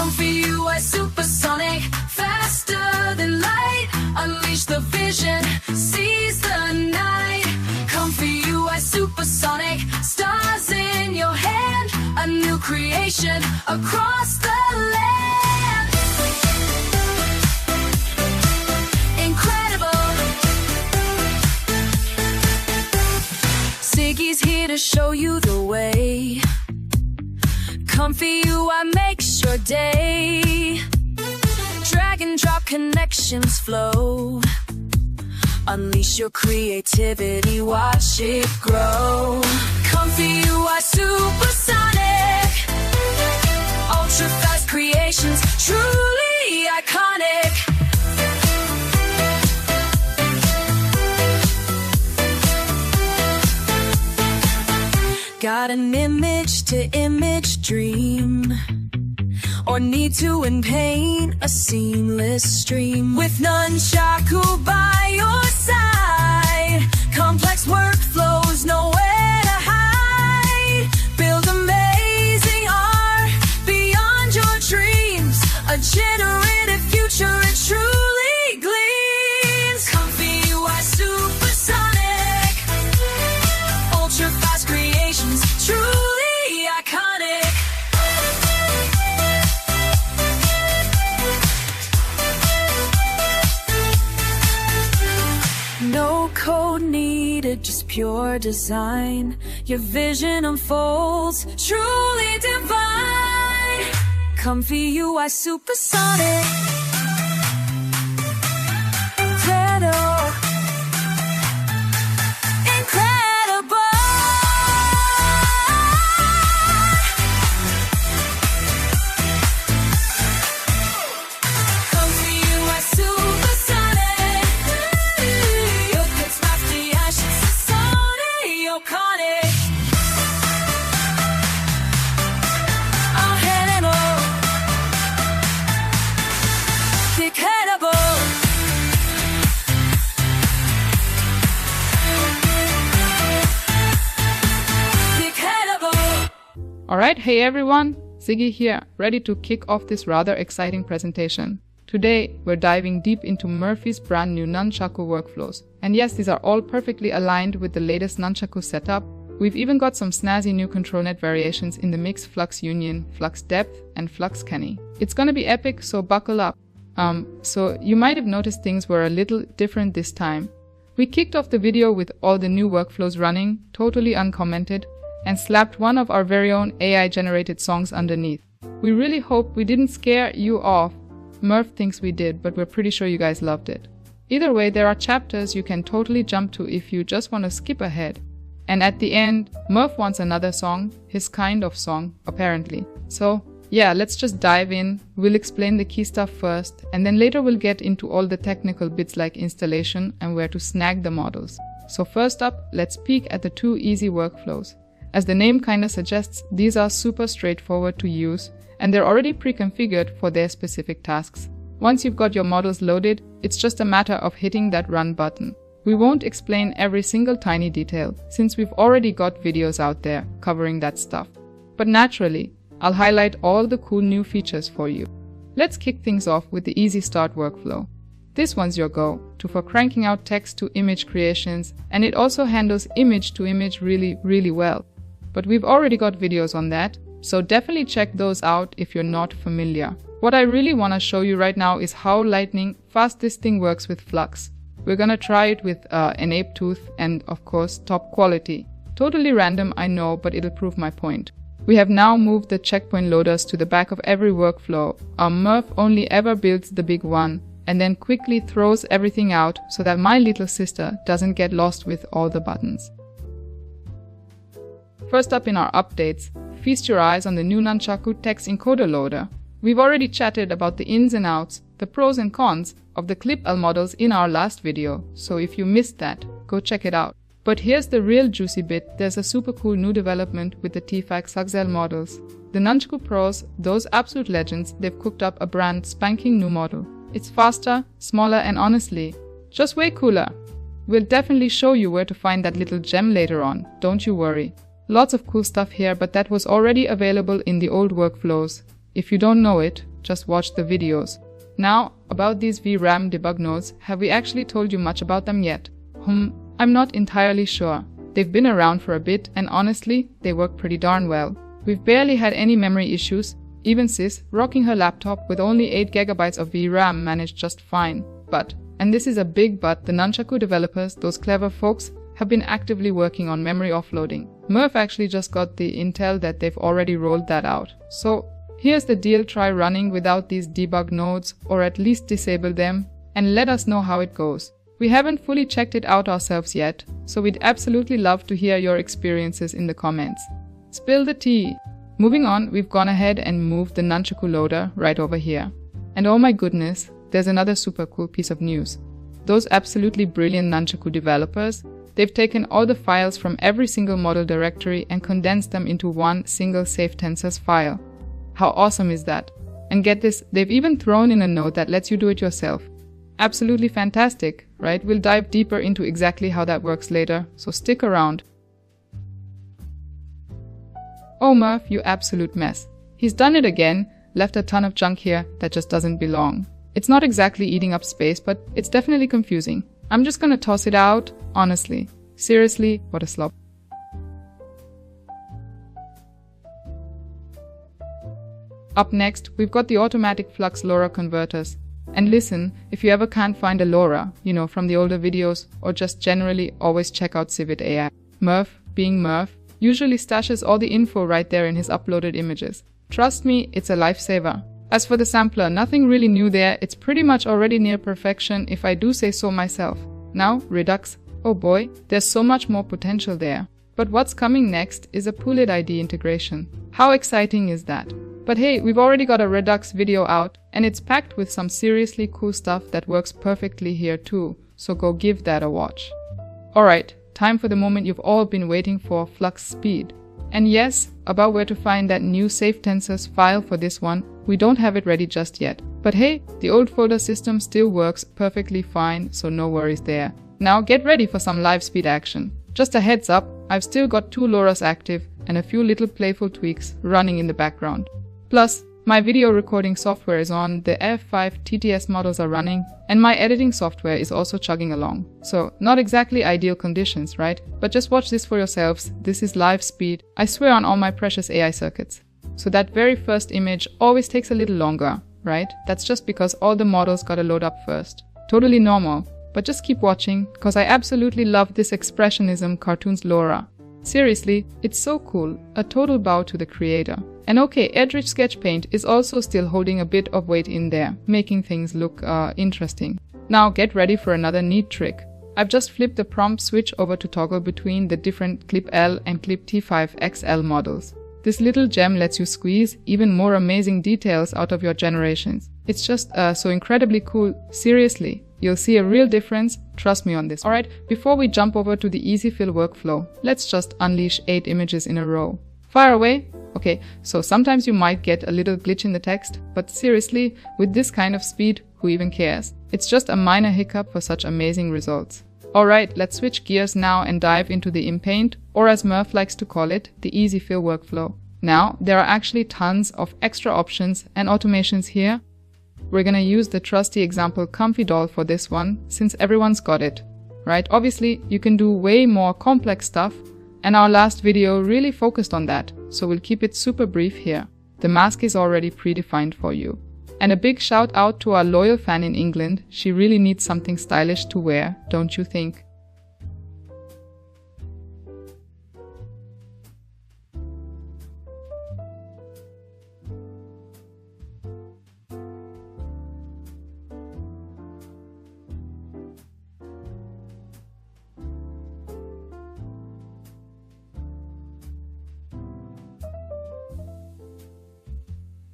ComfyUI supersonic, faster than light. Unleash the vision, seize the night. ComfyUI supersonic, stars in your hand. A new creation across the land. Incredible. Siggy's here to show you the way. ComfyUI makes your day. Drag and drop connections flow. Unleash your creativity, watch it grow. ComfyUI supersonic, ultra fast creations, truly iconic. Got an image to image dream, or need to Inpaint a seamless stream. With Nunchaku by your side, complex workflows nowhere to hide. Build amazing art beyond your dreams. A generative future, it truly gleams. ComfyUI supersonic, ultra fast creations, truly iconic. No code needed, just pure design. Your vision unfolds, truly divine. ComfyUI supersonic, incredible, incredible. ComfyUI supersonic, your kids master the ashes, Sony, iconic. Alright, hey everyone, Ziggy here, ready to kick off this rather exciting presentation. Today, we're diving deep into Murphy's brand new Nunchaku workflows. And yes, these are all perfectly aligned with the latest Nunchaku setup. We've even got some snazzy new ControlNet variations in the mix Flux Union, Flux Depth, and Flux Canny. It's gonna be epic, so buckle up. So you might have noticed things were a little different this time. We kicked off the video with all the new workflows running, totally uncommented, and slapped one of our very own AI-generated songs underneath. We really hope we didn't scare you off. Murph thinks we did, but we're pretty sure you guys loved it. Either way, there are chapters you can totally jump to if you just want to skip ahead. And at the end, Murph wants another song, his kind of song, apparently. So yeah, let's just dive in. We'll explain the key stuff first, and then later we'll get into all the technical bits like installation and where to snag the models. So first up, let's peek at the two easy workflows. As the name kinda suggests, these are super straightforward to use, and they're already pre-configured for their specific tasks. Once you've got your models loaded, it's just a matter of hitting that run button. We won't explain every single tiny detail, since we've already got videos out there covering that stuff. But naturally, I'll highlight all the cool new features for you. Let's kick things off with the Easy Start workflow. This one's your go-to for cranking out text to image creations, and it also handles image to image really well. But we've already got videos on that, so definitely check those out if you're not familiar. What I really want to show you right now is how lightning fast this thing works with Flux. We're gonna try it with an ape tooth and of course top quality. Totally random, I know, but it'll prove my point. We have now moved the checkpoint loaders to the back of every workflow. Our Murph only ever builds the big one and then quickly throws everything out so that my little sister doesn't get lost with all the buttons. First up in our updates, feast your eyes on the new Nunchaku text encoder loader. We've already chatted about the ins and outs, the pros and cons of the ClipL models in our last video, so if you missed that, go check it out. But here's the real juicy bit, there's a super cool new development with the TFAC ClipL models. The Nunchaku Pros, those absolute legends, they've cooked up a brand spanking new model. It's faster, smaller and honestly, just way cooler. We'll definitely show you where to find that little gem later on, don't you worry. Lots of cool stuff here, but that was already available in the old workflows. If you don't know it, just watch the videos. Now, about these VRAM debug nodes, have we actually told you much about them yet? I'm not entirely sure. They've been around for a bit, and honestly, they work pretty darn well. We've barely had any memory issues. Even Sis, rocking her laptop with only 8 GB of VRAM, managed just fine. But, and this is a big but, the Nunchaku developers, those clever folks, have been actively working on memory offloading. Murph actually just got the intel that they've already rolled that out. So, here's the deal: try running without these debug nodes, or at least disable them, and let us know how it goes. We haven't fully checked it out ourselves yet, so we'd absolutely love to hear your experiences in the comments. Spill the tea! Moving on, we've gone ahead and moved the Nunchaku loader right over here. And oh my goodness, there's another super cool piece of news. Those absolutely brilliant Nunchaku developers, they've taken all the files from every single model directory and condensed them into one single safe tensors file. How awesome is that? And get this, they've even thrown in a node that lets you do it yourself. Absolutely fantastic, right? We'll dive deeper into exactly how that works later, so stick around. Oh Murph, you absolute mess. He's done it again, left a ton of junk here that just doesn't belong. It's not exactly eating up space, but it's definitely confusing. I'm just gonna toss it out, honestly. Seriously, what a slop. Up next, we've got the automatic Flux Lora converters. And listen, if you ever can't find a Lora, from the older videos, or just generally always check out Civit AI. Murph, being Murph, usually stashes all the info right there in his uploaded images. Trust me, it's a lifesaver. As for the sampler, nothing really new there, it's pretty much already near perfection if I do say so myself. Now, Redux. Oh boy, there's so much more potential there. But what's coming next is a Pull-it ID integration. How exciting is that? But hey, we've already got a Redux video out, and it's packed with some seriously cool stuff that works perfectly here too, so go give that a watch. Alright, time for the moment you've all been waiting for, Flux Speed. And yes, about where to find that new safe tensors file for this one, we don't have it ready just yet. But hey, the old folder system still works perfectly fine, so no worries there. Now get ready for some live speed action. Just a heads up, I've still got 2 Loras active and a few little playful tweaks running in the background. Plus, my video recording software is on, the F5 TTS models are running, and my editing software is also chugging along. So, not exactly ideal conditions, right? But just watch this for yourselves, this is live speed, I swear on all my precious AI circuits. So that very first image always takes a little longer, right? That's just because all the models gotta load up first. Totally normal, but just keep watching, cause I absolutely love this expressionism cartoons Lora. Seriously, it's so cool, a total bow to the creator. And okay, Edge Sketch Paint is also still holding a bit of weight in there, making things look interesting. Now get ready for another neat trick. I've just flipped the prompt switch over to toggle between the different Clip L and Clip T5 XL models. This little gem lets you squeeze even more amazing details out of your generations. It's just so incredibly cool, seriously. You'll see a real difference, trust me on this. Alright, before we jump over to the Easy Fill workflow, let's just unleash 8 images in a row. Fire away! Okay, so sometimes you might get a little glitch in the text, but seriously, with this kind of speed, who even cares? It's just a minor hiccup for such amazing results. Alright, let's switch gears now and dive into the Inpaint, or as Murph likes to call it, the Easy Fill workflow. Now, there are actually tons of extra options and automations here. We're gonna use the trusty example ComfyUI for this one, since everyone's got it, right? Obviously, you can do way more complex stuff, and our last video really focused on that, so we'll keep it super brief here. The mask is already predefined for you. And a big shout out to our loyal fan in England, she really needs something stylish to wear, don't you think?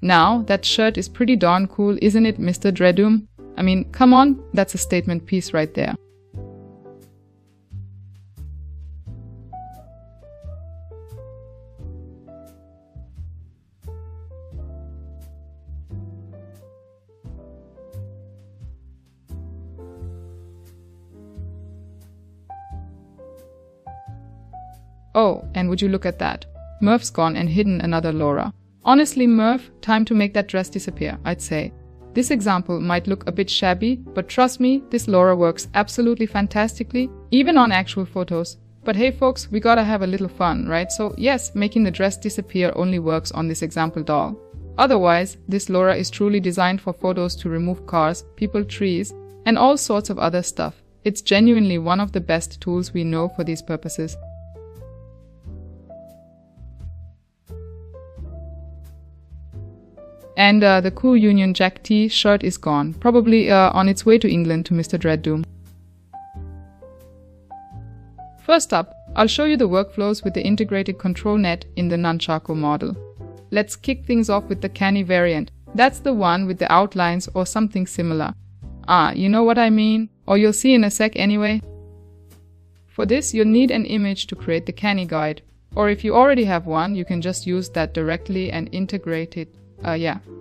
Now, that shirt is pretty darn cool, isn't it, Mr. Dreadum? I mean, come on, that's a statement piece right there. Oh, and would you look at that? Murph's gone and hidden another Lora. Honestly, Murph, time to make that dress disappear, I'd say. This example might look a bit shabby, but trust me, this Lora works absolutely fantastically, even on actual photos. But hey folks, we gotta have a little fun, right? So yes, making the dress disappear only works on this example doll. Otherwise, this Lora is truly designed for photos to remove cars, people, trees, and all sorts of other stuff. It's genuinely one of the best tools we know for these purposes. And the cool Union Jack T shirt is gone, probably on its way to England to Mr. Dreaddoom. First up, I'll show you the workflows with the integrated ControlNet in the Nunchaku model. Let's kick things off with the Canny variant. That's the one with the outlines or something similar. You know what I mean? Or you'll see in a sec anyway. For this, you'll need an image to create the Canny guide. Or if you already have one, you can just use that directly and integrate it.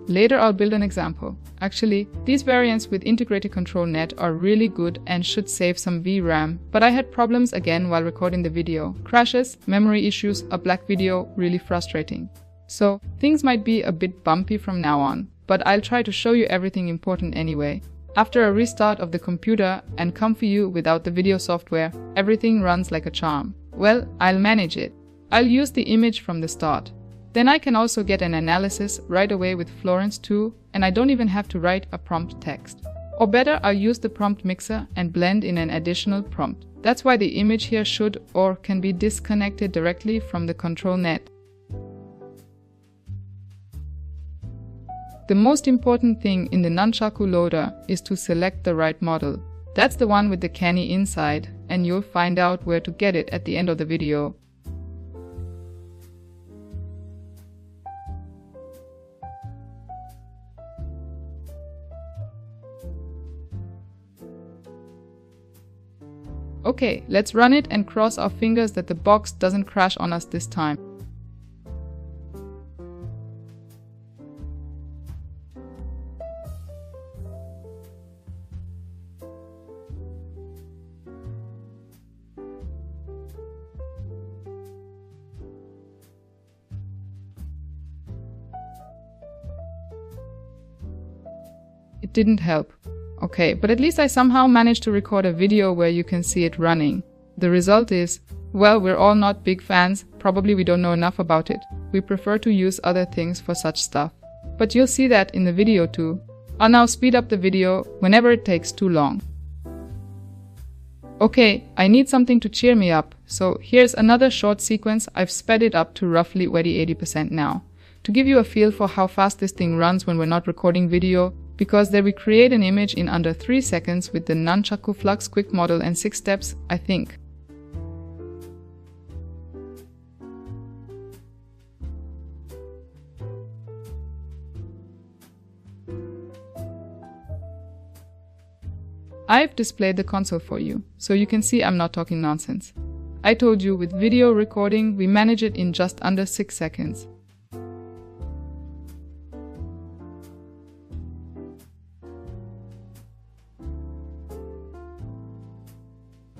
Later I'll build an example. Actually, these variants with integrated ControlNet are really good and should save some VRAM, but I had problems again while recording the video. Crashes, memory issues, a black video, really frustrating. So, things might be a bit bumpy from now on, but I'll try to show you everything important anyway. After a restart of the computer and ComfyUI without the video software, everything runs like a charm. Well, I'll manage it. I'll use the image from the start. Then I can also get an analysis right away with Florence too, and I don't even have to write a prompt text. Or better, I'll use the prompt mixer and blend in an additional prompt. That's why the image here should or can be disconnected directly from the ControlNet. The most important thing in the Nunchaku loader is to select the right model. That's the one with the Canny inside, and you'll find out where to get it at the end of the video. Okay, let's run it and cross our fingers that the box doesn't crash on us this time. It didn't help. Okay, but at least I somehow managed to record a video where you can see it running. The result is, well, we're all not big fans, probably we don't know enough about it. We prefer to use other things for such stuff. But you'll see that in the video too. I'll now speed up the video whenever it takes too long. Okay, I need something to cheer me up, so here's another short sequence. I've sped it up to roughly 80% now. To give you a feel for how fast this thing runs when we're not recording video, because there we create an image in under 3 seconds with the Nunchaku Flux quick model and 6 steps, I think. I've displayed the console for you, so you can see I'm not talking nonsense. I told you with video recording we manage it in just under 6 seconds.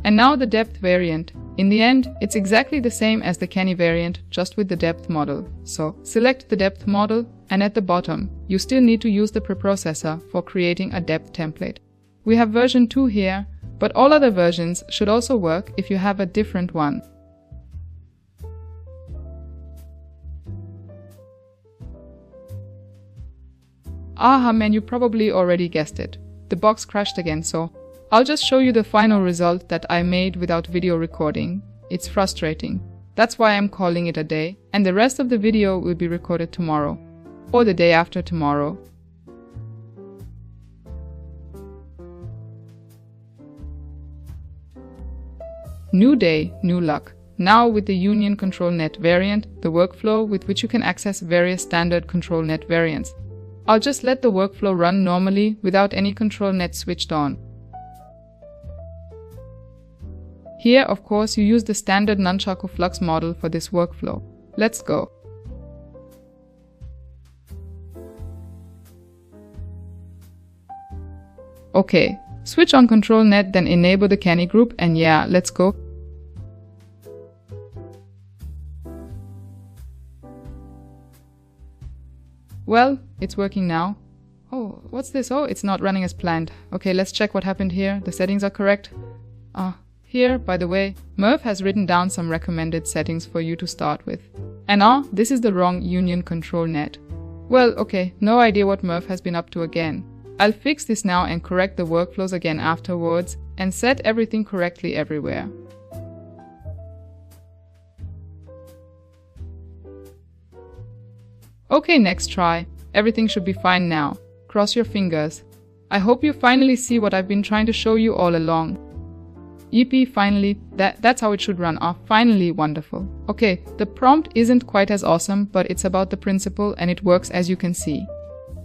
And now the depth variant. In the end, it's exactly the same as the Canny variant, just with the depth model. So select the depth model, and at the bottom, you still need to use the preprocessor for creating a depth template. We have version 2 here, but all other versions should also work if you have a different one. Aha man, you probably already guessed it. The box crashed again, so I'll just show you the final result that I made without video recording. It's frustrating. That's why I'm calling it a day, and the rest of the video will be recorded tomorrow, or the day after tomorrow. New day, new luck. Now with the Union ControlNet variant, the workflow with which you can access various standard ControlNet variants. I'll just let the workflow run normally without any ControlNet switched on. Here, of course, you use the standard Nunchaku Flux model for this workflow. Let's go. Okay, switch on ControlNet, then enable the Canny group, and yeah, let's go. Well, it's working now. Oh, what's this? Oh, it's not running as planned. Okay, let's check what happened here. The settings are correct. Here, by the way, Murph has written down some recommended settings for you to start with. And this is the wrong union ControlNet. Well, okay, no idea what Murph has been up to again. I'll fix this now and correct the workflows again afterwards and set everything correctly everywhere. Okay, next try. Everything should be fine now. Cross your fingers. I hope you finally see what I've been trying to show you all along. Yippee, finally, that's how it should run. Finally, wonderful. Okay, the prompt isn't quite as awesome, but it's about the principle and it works as you can see.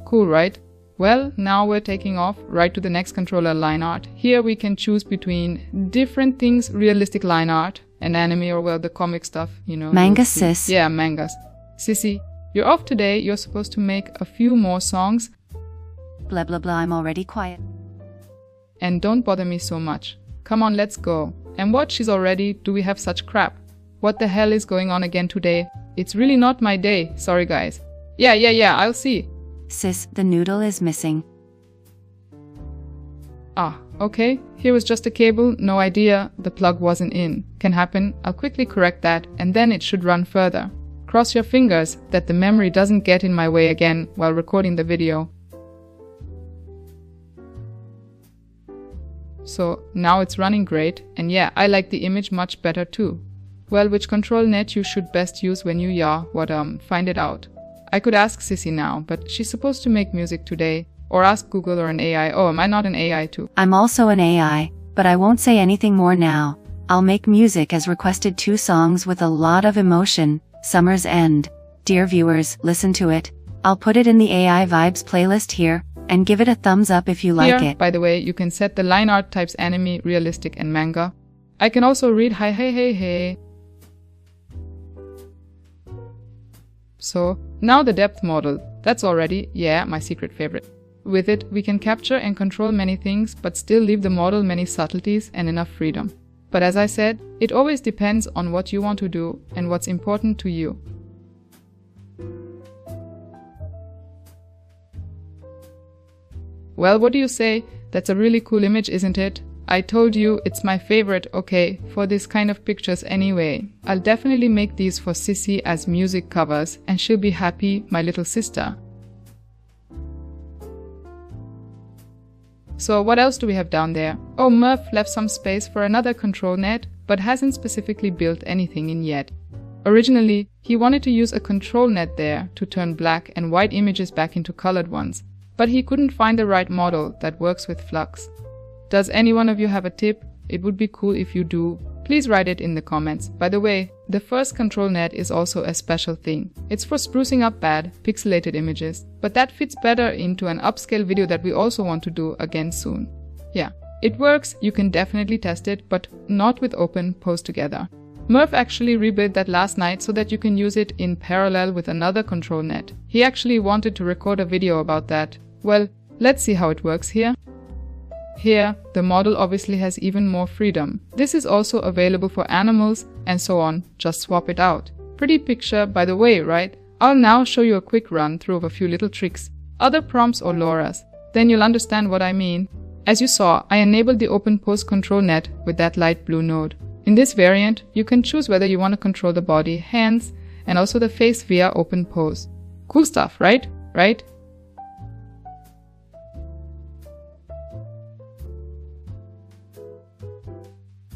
Cool, right? Well, now we're taking off right to the next controller, line art. Here we can choose between different things, realistic line art and anime, or well, the comic stuff, you know. Manga sis. Yeah, mangas. Sissy, you're off today. You're supposed to make a few more songs. Blah blah blah, I'm already quiet. And don't bother me so much. Come on, let's go. And what, she's already? Do we have such crap? What the hell is going on again today? It's really not my day. Sorry, guys. Yeah, I'll see. Sis, the noodle is missing. Okay. Here was just a cable. No idea. The plug wasn't in. Can happen. I'll quickly correct that and then it should run further. Cross your fingers that the memory doesn't get in my way again while recording the video. So now it's running great, and yeah, I like the image much better too. Well, which ControlNet you should best use when you find it out. I could ask Sissy now, but she's supposed to make music today, or ask Google or an AI. Oh, am I not an AI too? I'm also an AI, but I won't say anything more now. I'll make music as requested, 2 songs with a lot of emotion, Summer's End. Dear viewers, listen to it. I'll put it in the AI Vibes playlist here. And give it a thumbs up if you like it. By the way, you can set the line art types anime, realistic and manga. I can also read hi hey. So, now the depth model. That's already, my secret favorite. With it, we can capture and control many things, but still leave the model many subtleties and enough freedom. But as I said, it always depends on what you want to do and what's important to you. Well, what do you say? That's a really cool image, isn't it? I told you it's my favorite, okay, for this kind of pictures anyway. I'll definitely make these for Sissy as music covers and she'll be happy, my little sister. So what else do we have down there? Oh, Murph left some space for another ControlNet, but hasn't specifically built anything in yet. Originally, he wanted to use a ControlNet there to turn black and white images back into colored ones. But he couldn't find the right model that works with Flux. Does any one of you have a tip? It would be cool if you do. Please write it in the comments. By the way, the first ControlNet is also a special thing. It's for sprucing up bad, pixelated images. But that fits better into an upscale video that we also want to do again soon. Yeah, it works, you can definitely test it, but not with Openpose together. Murph actually rebuilt that last night so that you can use it in parallel with another ControlNet. He actually wanted to record a video about that. Well, let's see how it works here. Here, the model obviously has even more freedom. This is also available for animals and so on, just swap it out. Pretty picture by the way, right? I'll now show you a quick run through of a few little tricks, other prompts or Loras. Then you'll understand what I mean. As you saw, I enabled the Openpose ControlNet with that light blue node. In this variant, you can choose whether you want to control the body, hands, and also the face via Openpose. Cool stuff, right?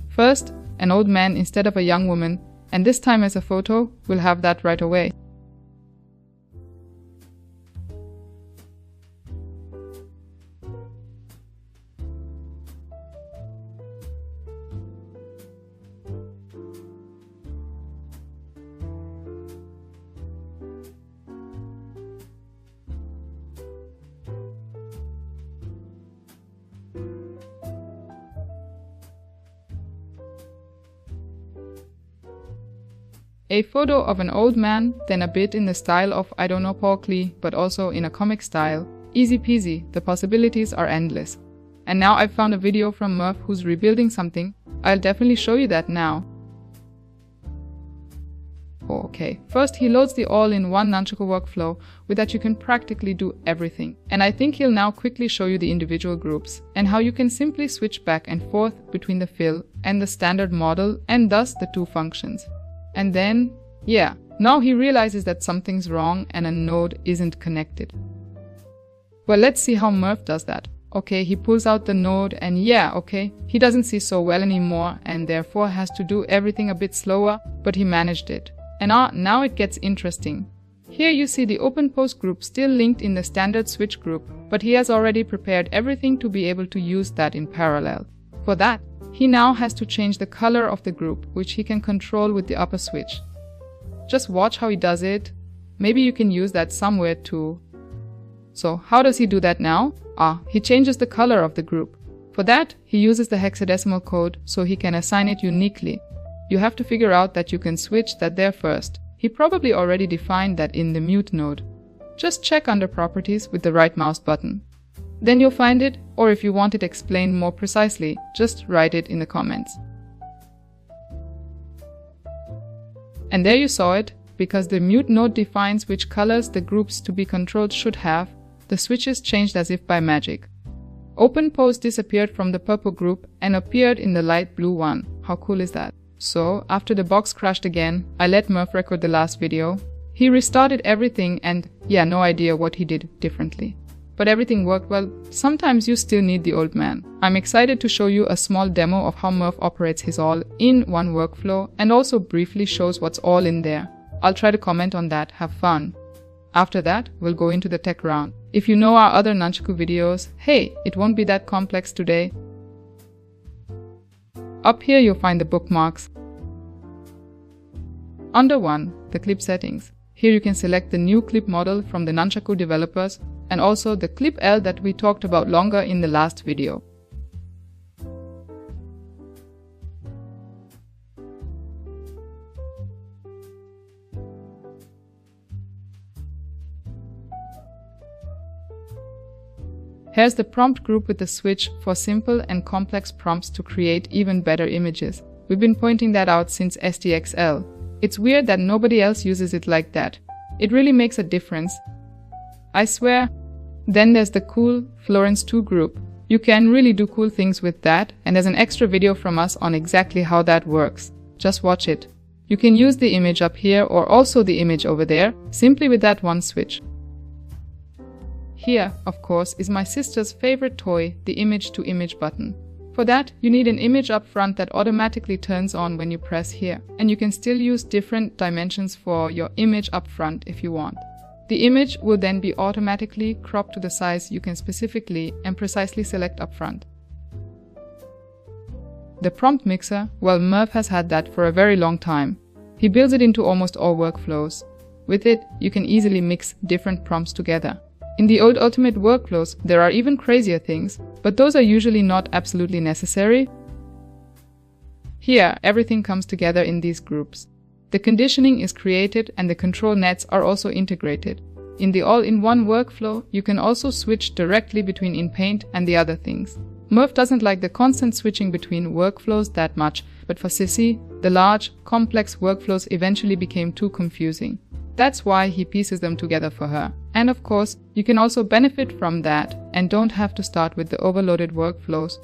First, an old man instead of a young woman, and this time as a photo, we'll have that right away. A photo of an old man, then a bit in the style of, I don't know, Paul Klee, but also in a comic style. Easy peasy, the possibilities are endless. And now I've found a video from Murph who's rebuilding something. I'll definitely show you that now. Oh, okay. First, he loads the all-in-one Nunchaku workflow with that you can practically do everything. And I think he'll now quickly show you the individual groups and how you can simply switch back and forth between the fill and the standard model and thus the two functions. And then, yeah, now he realizes that something's wrong and a node isn't connected. Well, let's see how Murph does that. Okay, he pulls out the node and yeah, okay, he doesn't see so well anymore and therefore has to do everything a bit slower, but he managed it. And now it gets interesting. Here you see the Openpose group still linked in the standard switch group, but he has already prepared everything to be able to use that in parallel. For that, he now has to change the color of the group, which he can control with the upper switch. Just watch how he does it. Maybe you can use that somewhere too. So how does he do that now? He changes the color of the group. For that, he uses the hexadecimal code so he can assign it uniquely. You have to figure out that you can switch that there first. He probably already defined that in the mute node. Just check under properties with the right mouse button. Then you'll find it, or if you want it explained more precisely, just write it in the comments. And there you saw it, because the mute node defines which colors the groups to be controlled should have, the switches changed as if by magic. Openpose disappeared from the purple group and appeared in the light blue one. How cool is that? So, after the box crashed again, I let Murph record the last video. He restarted everything and, yeah, no idea what he did differently. But everything worked well. Sometimes you still need the old man. I'm excited to show you a small demo of how Murph operates his all-in-one workflow and also briefly shows what's all in there. I'll try to comment on that, have fun. After that, we'll go into the tech round. If you know our other Nunchaku videos, hey, it won't be that complex today. Up here you'll find the bookmarks. Under 1, the clip settings. Here you can select the new clip model from the Nunchaku developers and also the clip L that we talked about longer in the last video. Here's the prompt group with the switch for simple and complex prompts to create even better images. We've been pointing that out since SDXL. It's weird that nobody else uses it like that. It really makes a difference. I swear. Then there's the cool Florence 2 group. You can really do cool things with that, and there's an extra video from us on exactly how that works. Just watch it. You can use the image up here or also the image over there, simply with that one switch. Here, of course, is my sister's favorite toy, the image-to-image button. For that, you need an image up front that automatically turns on when you press here, and you can still use different dimensions for your image up front if you want. The image will then be automatically cropped to the size you can specifically and precisely select up front. The prompt mixer, well, Murph has had that for a very long time. He builds it into almost all workflows. With it, you can easily mix different prompts together. In the old Ultimate workflows, there are even crazier things, but those are usually not absolutely necessary. Here, everything comes together in these groups. The conditioning is created and the control nets are also integrated. In the all-in-one workflow, you can also switch directly between Inpaint and the other things. Murph doesn't like the constant switching between workflows that much, but for Sissy, the large, complex workflows eventually became too confusing. That's why he pieces them together for her. And of course, you can also benefit from that and don't have to start with the overloaded workflows.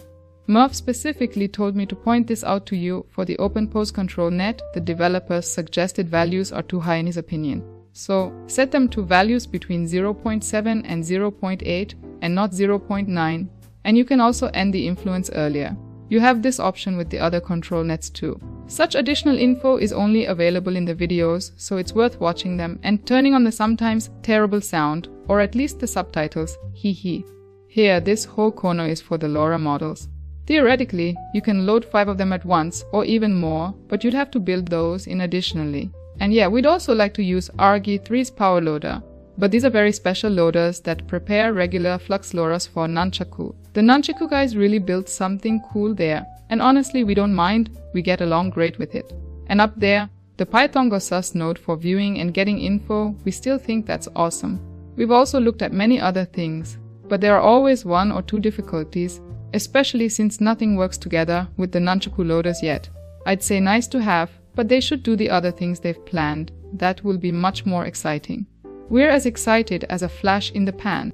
Murph specifically told me to point this out to you for the Openpose ControlNet. The developer's suggested values are too high in his opinion. So set them to values between 0.7 and 0.8 and not 0.9. And you can also end the influence earlier. You have this option with the other control nets too. Such additional info is only available in the videos, so it's worth watching them and turning on the sometimes terrible sound, or at least the subtitles, hee. Here, this whole corner is for the Lora models. Theoretically, you can load 5 of them at once, or even more, but you'd have to build those in additionally. And yeah, we'd also like to use Argy3's power loader. But these are very special loaders that prepare regular Flux Loras for Nunchaku. The Nunchaku guys really built something cool there, and honestly we don't mind, we get along great with it. And up there, the Python Sus node for viewing and getting info, we still think that's awesome. We've also looked at many other things, but there are always 1 or 2 difficulties, especially since nothing works together with the Nunchaku loaders yet. I'd say nice to have, but they should do the other things they've planned. That will be much more exciting. We're as excited as a flash in the pan.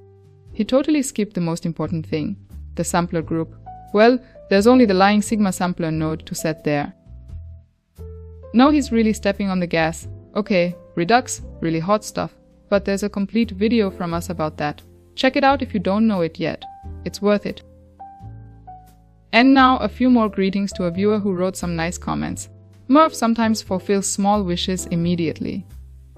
He totally skipped the most important thing, the sampler group. Well, there's only the lying Sigma sampler node to set there. Now he's really stepping on the gas. Okay, Redux, really hot stuff, but there's a complete video from us about that. Check it out if you don't know it yet. It's worth it. And now a few more greetings to a viewer who wrote some nice comments. Murph sometimes fulfills small wishes immediately.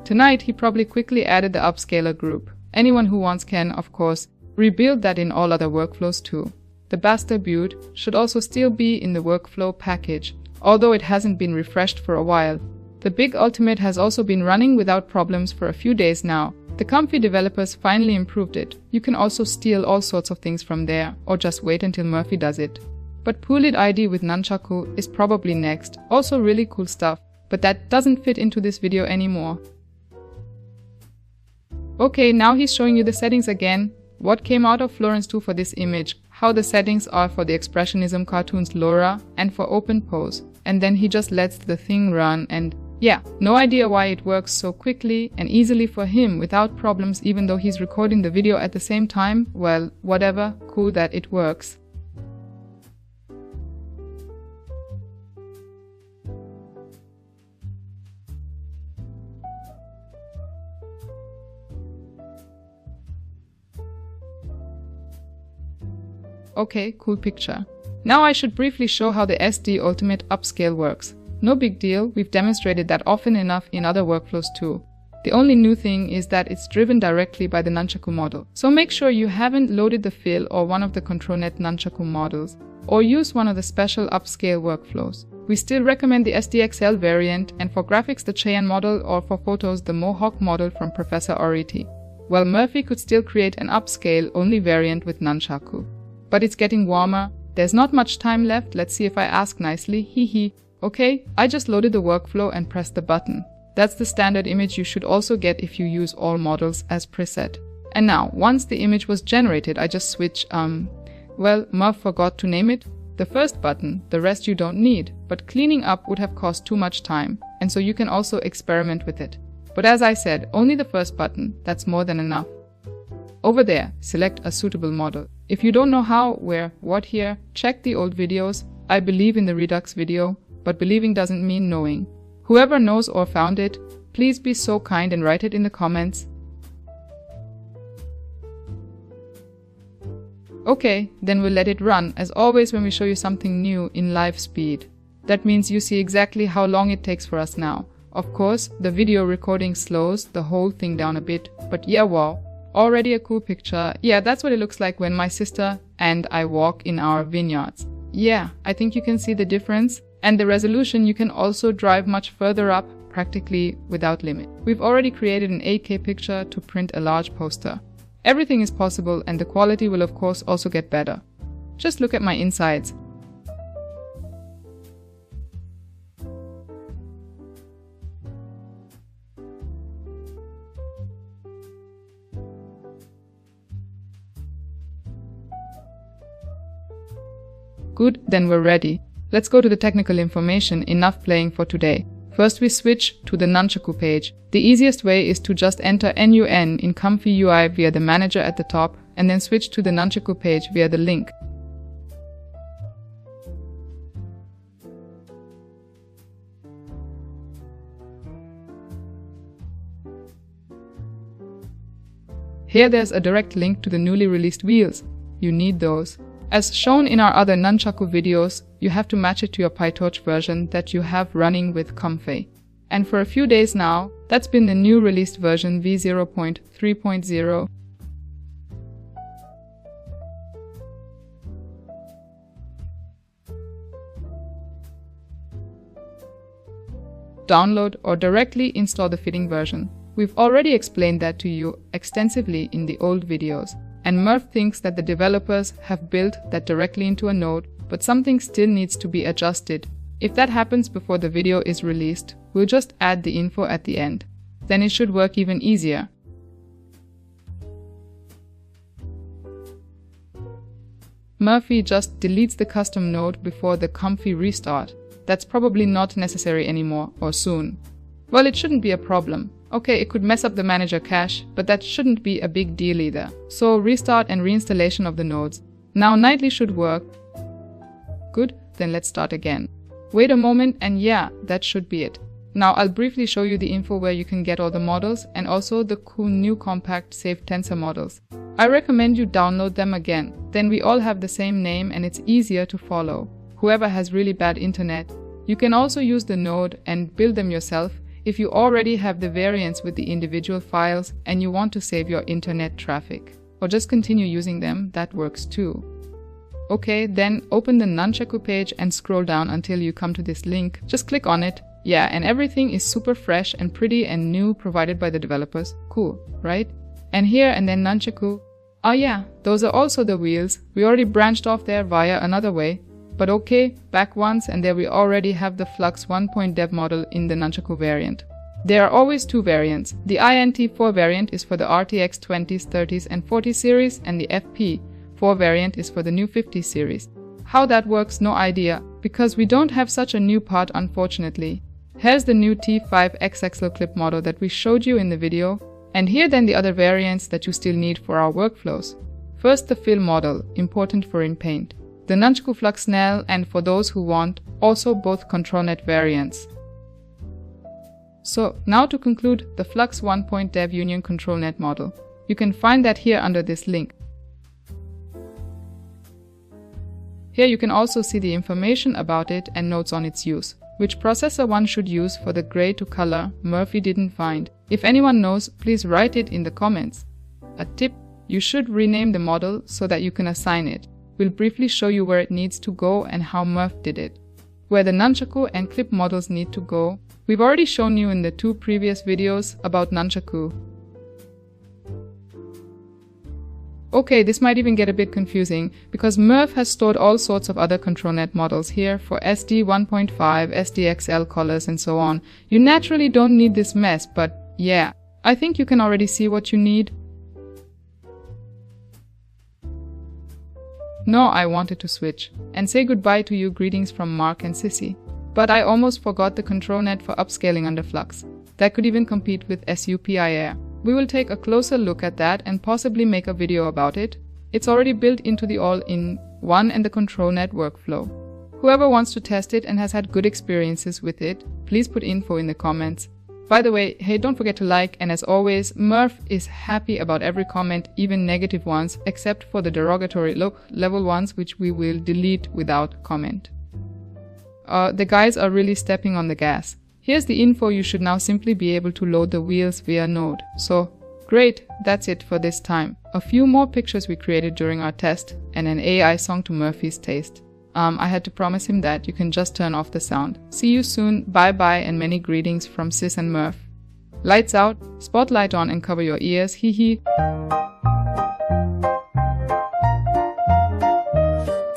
Tonight he probably quickly added the upscaler group. Anyone who wants can, of course, rebuild that in all other workflows too. The Basta build should also still be in the workflow package, although it hasn't been refreshed for a while. The big Ultimate has also been running without problems for a few days now. The Comfy developers finally improved it. You can also steal all sorts of things from there, or just wait until Murphy does it. But Pooled ID with Nunchaku is probably next. Also really cool stuff, but that doesn't fit into this video anymore. Okay, now he's showing you the settings again. What came out of Florence 2 for this image, how the settings are for the Expressionism cartoons Lora and for Openpose. And then he just lets the thing run and yeah, no idea why it works so quickly and easily for him without problems even though he's recording the video at the same time. Well, whatever, cool that it works. Okay, cool picture. Now I should briefly show how the SD Ultimate Upscale works. No big deal, we've demonstrated that often enough in other workflows too. The only new thing is that it's driven directly by the Nunchaku model. So make sure you haven't loaded the Fill or one of the ControlNet Nunchaku models, or use one of the special upscale workflows. We still recommend the SDXL variant, and for graphics the Cheyenne model, or for photos the Mohawk model from Professor Oriti. Well, Murphy could still create an upscale only variant with Nunchaku. But it's getting warmer. There's not much time left. Let's see if I ask nicely. Hehe. Okay, I just loaded the workflow and pressed the button. That's the standard image you should also get if you use all models as preset. And now, once the image was generated, I just switch, well, Murph forgot to name it. The first button, the rest you don't need, but cleaning up would have cost too much time, and so you can also experiment with it. But as I said, only the first button, that's more than enough. Over there, select a suitable model. If you don't know how, where, what here, check the old videos. I believe in the Redux video, but believing doesn't mean knowing. Whoever knows or found it, please be so kind and write it in the comments. Okay, then we'll let it run, as always when we show you something new in live speed. That means you see exactly how long it takes for us now. Of course, the video recording slows the whole thing down a bit, but yeah, wow. Already a cool picture. Yeah, that's what it looks like when my sister and I walk in our vineyards. Yeah, I think you can see the difference. And the resolution you can also drive much further up, practically without limit. We've already created an 8K picture to print a large poster. Everything is possible, and the quality will of course also get better. Just look at my insides. Good, then we're ready. Let's go to the technical information. Enough playing for today. First we switch to the Nunchaku page. The easiest way is to just enter NUN in ComfyUI via the manager at the top and then switch to the Nunchaku page via the link. Here there's a direct link to the newly released wheels. You need those. As shown in our other Nunchaku videos, you have to match it to your PyTorch version that you have running with Comfy. And for a few days now, that's been the new released version v0.3.0. Download or directly install the fitting version. We've already explained that to you extensively in the old videos. And Murph thinks that the developers have built that directly into a node, but something still needs to be adjusted. If that happens before the video is released, we'll just add the info at the end. Then it should work even easier. Murphy just deletes the custom node before the Comfy restart. that's probably not necessary anymore or soon. Well, it shouldn't be a problem. Okay, it could mess up the manager cache, but that shouldn't be a big deal either. So restart and reinstallation of the nodes. Now nightly should work. Good, then let's start again. Wait a moment and yeah, that should be it. Now I'll briefly show you the info where you can get all the models and also the cool new compact safe tensor models. I recommend you download them again, then we all have the same name and it's easier to follow. Whoever has really bad internet. You can also use the node and build them yourself if you already have the variants with the individual files and you want to save your internet traffic. Or just continue using them, that works too. Okay, then open the Nunchaku page and scroll down until you come to this link. Just click on it. Yeah, and everything is super fresh and pretty and new provided by the developers. Cool, right? And here and then Nunchaku. Oh yeah, those are also the wheels. We already branched off there via another way. But okay, back once and there we already have the Flux 1.dev model in the Nunchaku variant. There are always two variants. The INT4 variant is for the RTX 20s, 30s and 40 series and the FP4 variant is for the new 50 series. How that works, no idea, because we don't have such a new part unfortunately. Here's the new T5 XXL clip model that we showed you in the video, and here then the other variants that you still need for our workflows. First the fill model, important for Inpaint. The Nunchaku Flux NEL, and for those who want, also both ControlNet variants. So now to conclude, the Flux 1.dev union ControlNet model. You can find that here under this link. Here you can also see the information about it and notes on its use. Which processor one should use for the gray to color Murphy didn't find. If anyone knows, please write it in the comments. A tip, you should rename the model so that you can assign it. We'll briefly show you where it needs to go and how Murph did it. Where the Nunchaku and clip models need to go, we've already shown you in the 2 previous videos about Nunchaku. Okay, this might even get a bit confusing, because Murph has stored all sorts of other ControlNet models here for SD 1.5, SDXL colors and so on. You naturally don't need this mess, but yeah, I think you can already see what you need. No, I wanted to switch and say goodbye to you. Greetings from Mark and Sissy. But I almost forgot the ControlNet for upscaling under Flux. That could even compete with SUPIR. We will take a closer look at that and possibly make a video about it. It's already built into the All-in-One and the ControlNet workflow. Whoever wants to test it and has had good experiences with it, please put info in the comments. By the way, hey, don't forget to like, and as always, Murph is happy about every comment, even negative ones, except for the derogatory level ones, which we will delete without comment. The guys are really stepping on the gas. Here's the info. You should now simply be able to load the wheels via node. So, great, that's it for this time. A few more pictures we created during our test, and an AI song to Murphy's taste. I had to promise him that. You can just turn off the sound. See you soon, bye bye, and many greetings from Sis and Murph. Lights out, spotlight on and cover your ears, hee hee.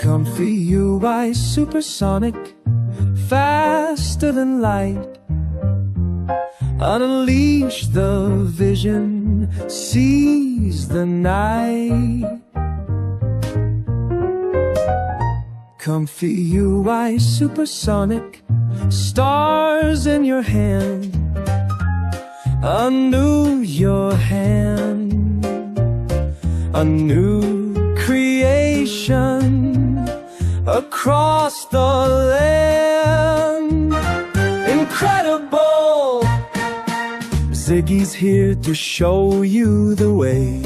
Comfy UI supersonic, faster than light. Unleash the vision, seize the night. Comfy UI supersonic, stars in your hand. Undo your hand, a new creation across the land. Incredible! Ziggy's here to show you the way.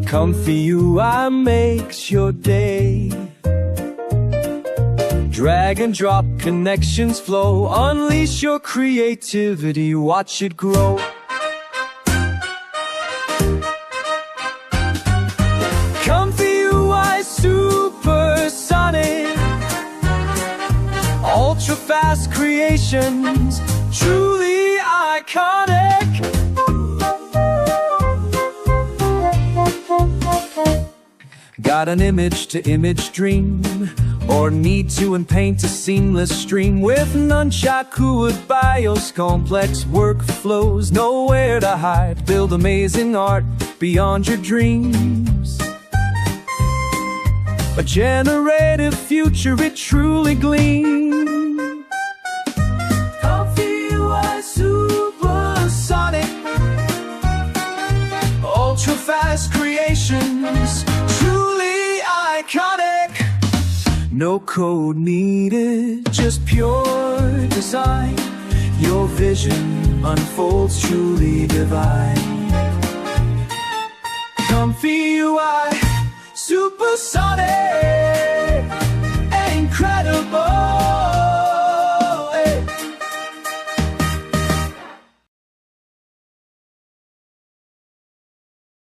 Comfy UI makes your day. Drag and drop connections flow. Unleash your creativity, watch it grow. Comfy UI supersonic, ultra fast creations, truly iconic. Got an image to image dream, or need to paint a seamless stream? With Nunchaku with BIOS complex workflows, nowhere to hide. Build amazing art beyond your dreams. A generative future it truly gleams. ComfyUI supersonic, ultra-fast creations, truly iconic. No code needed, just pure design. Your vision unfolds truly divine. ComfyUI supersonic.